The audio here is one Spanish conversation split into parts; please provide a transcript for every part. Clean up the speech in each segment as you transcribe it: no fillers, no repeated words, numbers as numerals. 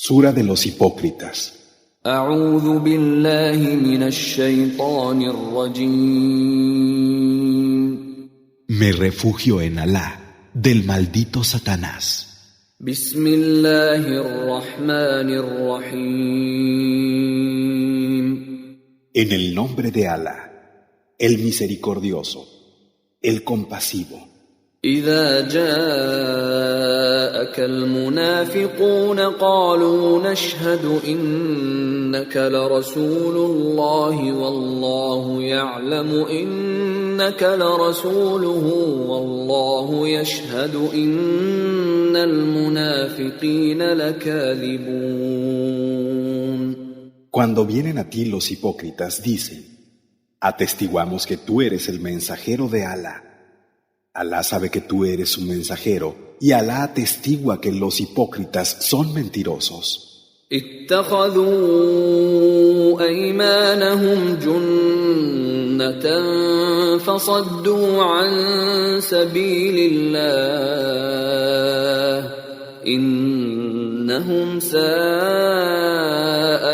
Sura de los hipócritas. أعوذ بالله من الشيطان الرجيم. Me refugio en Alá, del maldito Satanás. بسم الله الرحمن الرحيم. En el nombre de Alá, el misericordioso, el compasivo. إذا جاءك المنافقون قالوا نشهد إنك لرسول الله والله يعلم إنك لرسوله والله يشهد إن المنافقين لكاذبون. Cuando vienen a ti los hipócritas, dicen: atestiguamos que tú eres el mensajero de Alá. Alá sabe que tú eres un mensajero, y Alá atestigua que los hipócritas son mentirosos. اتخذوا أيمانهم جنة فصدوا عن سبيل الله إنهم ساء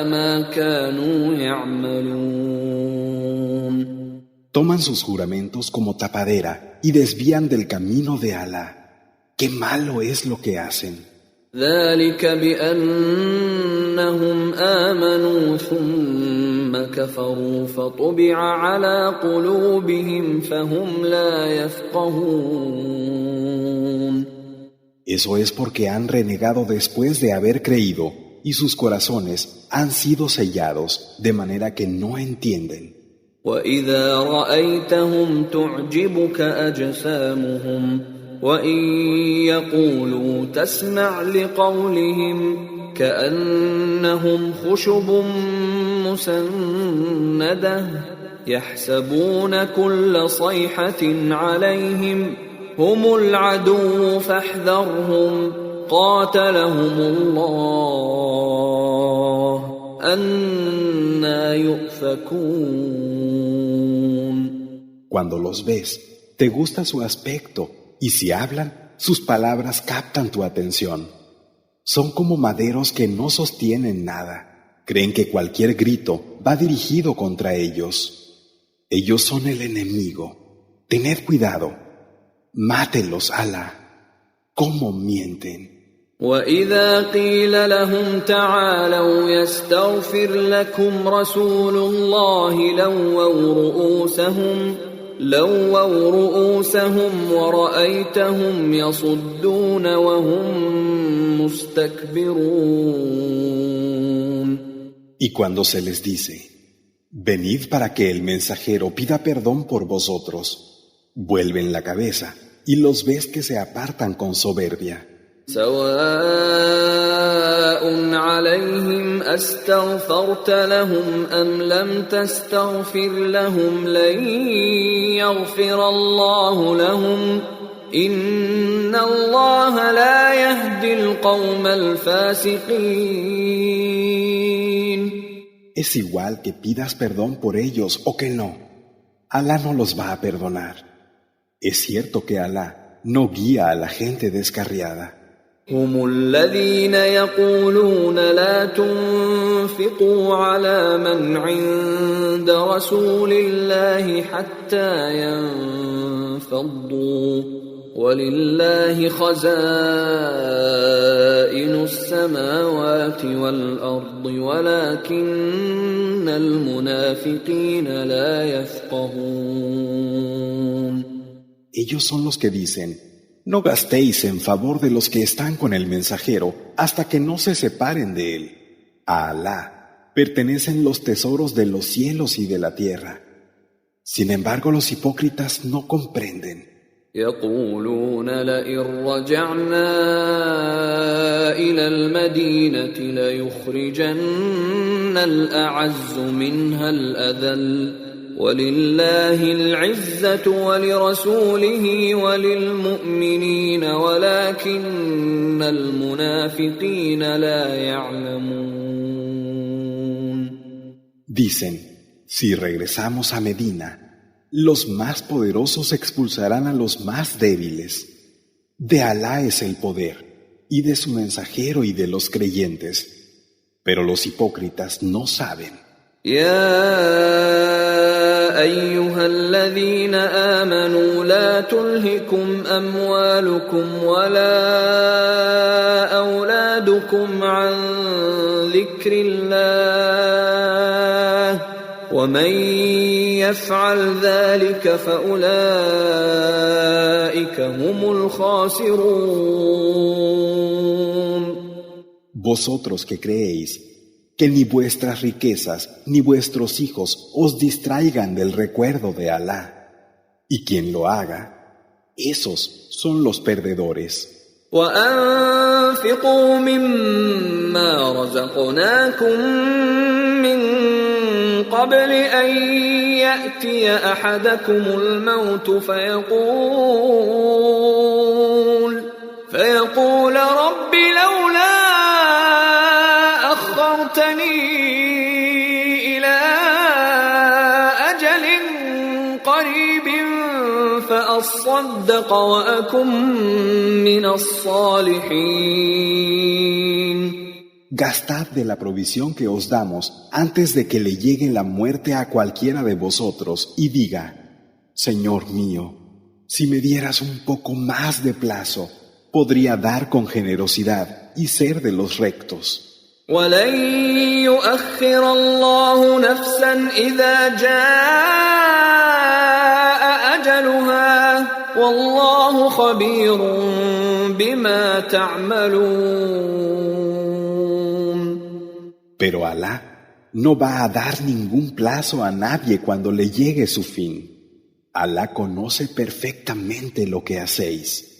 ما كانوا يعملون. Toman sus juramentos como tapadera y desvían del camino de Alá. ¡Qué malo es lo que hacen! ذلك بأنهم آمنوا ثم كفروا فطبع على قلوبهم فهم لا يفقهون. Eso es porque han renegado después de haber creído y sus corazones han sido sellados de manera que no entienden. وإذا رأيتهم تعجبك أجسامهم وإن يقولوا تسمع لقولهم كأنهم خشب مسندة يحسبون كل صيحة عليهم هم العدو فاحذرهم قاتلهم الله أنى يؤفكون. Cuando los ves, te gusta su aspecto, y si hablan, sus palabras captan tu atención. Son como maderos que no sostienen nada. Creen que cualquier grito va dirigido contra ellos. Ellos son el enemigo. Tened cuidado. Mátelos, Alá. ¿Cómo mienten? وَإِذَا قِيلَ لَهُمْ تَعَالَوْا يَسْتَغْفِرْ لَكُمْ رَسُولُ اللَّهِ لَوَّوْا رُؤُوسَهُمْ وَرَأَيْتَهُمْ يَصُدُّونَ وَهُمْ مُسْتَكْبِرُونَ. Y cuando se les dice: venid para que el mensajero pida perdón por vosotros, vuelven la cabeza y los ves que se apartan con soberbia. سواء عليهم أستغفرت لهم أم لم تستغفر لهم لن يغفر الله لهم إن الله لا يهدي القوم الفاسقين. Es igual que pidas perdón por ellos o que no. Alá no los va a perdonar. Es cierto que Alá no guía a la gente descarriada. هم الذين يقولون لا تنفقوا على من عند رسول الله حتى ينفضوا ولله خزائن السماوات والأرض ولكن المنافقين لا يفقهون. Ellos son los que dicen: no gastéis en favor de los que están con el mensajero hasta que no se separen de él. A Alá pertenecen los tesoros de los cielos y de la tierra. Sin embargo, los hipócritas no comprenden. يقولون لئن رجعنا إلى المدينة ليخرجن الأعز منها الأذل ولله العزة ولرسوله وللمؤمنين ولكن المنافقين لا يعلمون. Dicen: si regresamos a Medina, los más poderosos expulsarán a los más débiles. De Alá es el poder, y de su mensajero y de los creyentes, Pero los hipócritas no saben. يا أيها الذين آمنوا لا تلهكم أموالكم ولا أولادكم عن ذكر الله ومن يفعل ذلك فأولئك هم الخاسرون. Vosotros que creéis, que ni vuestras riquezas ni vuestros hijos os distraigan del recuerdo de Alá. Y quien lo haga, esos son los perdedores. وأنفقوا مما رزقناكم من قبل أن يأتي أحدكم الموت فيقول رب لولا أخرتني إلى أجل قريب فأصدق وأكن من الصالحين. Gastad de la provisión que os damos antes de que le llegue la muerte a cualquiera de vosotros y diga, Señor mío, si me dieras un poco más de plazo, podría dar con generosidad y ser de los rectos. ولن يؤخر الله نفسا إذا جاء أجلها والله خبير بما تعملون. Pero Alá no va a dar ningún plazo a nadie cuando le llegue su fin. Alá conoce perfectamente lo que hacéis.